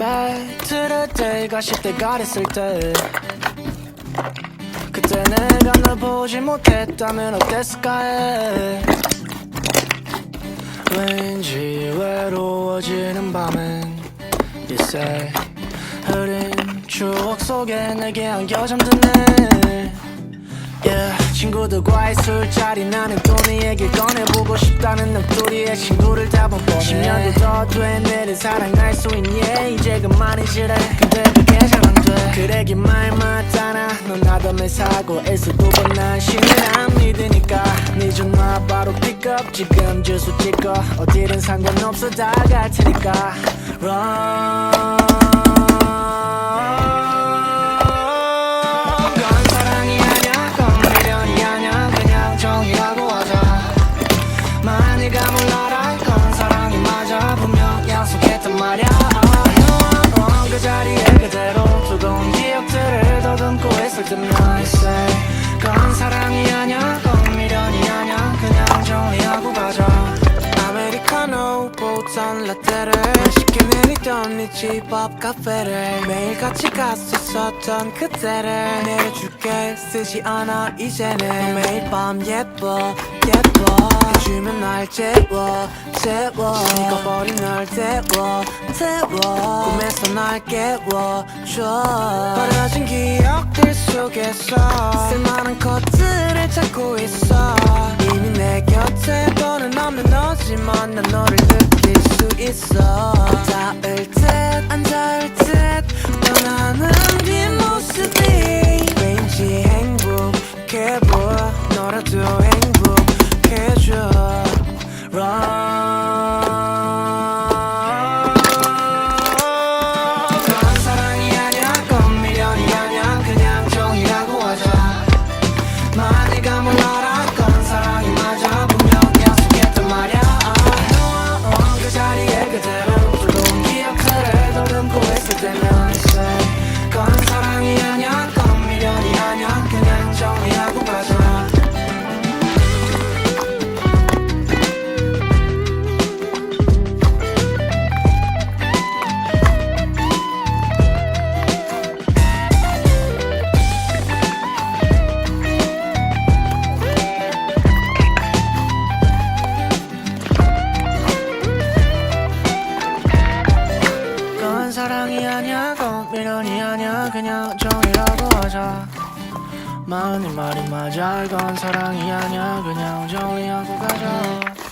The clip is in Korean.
때 들을 때가 10대가 됐을 때 그때 내가 널 보지 못했다면 어땠을까 해. 왠지 외로워지는 밤은 일세 흐린 추억 속에 내게 안겨 잠드네. 친구들과의 술자리 나는 또 네 얘길 꺼내보고 싶다는 넋두리에 친구를 다 본 뻔해. 10년도 더 된 내를 사랑할 수 있니 이제 그만이지래. 근데 그게 잘 안 돼. 그래 긴 말 맞잖아. 넌 하던 사고에서 두 번 난 신을 안 믿으니까 네 전화 바로 픽업. 지금 주소 찍어 어디든 상관없어 다 갈 테니까 Run. 네가 몰라라 이건 사랑이 맞아 분명 약속했단 말야. 그 자리에 그대로 뜨거운 기억들을 더듬고 있을 때면 I say 그건 사랑이 아냐 그건 미련이 아냐 그냥 정리하고 가자. 아메리카노 보던 라떼를 맛있게 내리던 네 집 앞 카페를 매일 같이 갔었던 그때를 내려줄게 쓰지 않아 이제는 매일 밤 예뻐 해주면 날 재워 식어버린 널 태워 꿈에서 날 깨워줘. 버려진 기억들 속에서 쓸만한 것들을 찾고 있어. 이미 내 곁에 너는 없는 너지만 난 너를 느낄 수 있어. 닿을 듯 안 닿을 듯 떠나는 뒷모습이 왠지 행복해 보여. 너라도 행복해줘. Run. 그건 사랑이 아냐 그건 미련이 아냐 그냥 정이라고 하자. 네가 몰라라 그건 사랑이 맞아 분명 약속했단 말야. 그 자리에 그대로 뜨거운 기억들을 더듬고 있을 때면 I say 그건 사랑이 아냐 그건 미련이 아냐 그냥 정리하고 가자. 사랑이 아냐 건 미련이 아냐 그냥 정이라고 하자. 마흔이 말이 맞아. 이건 사랑이 아냐 그냥 정리하고 가자.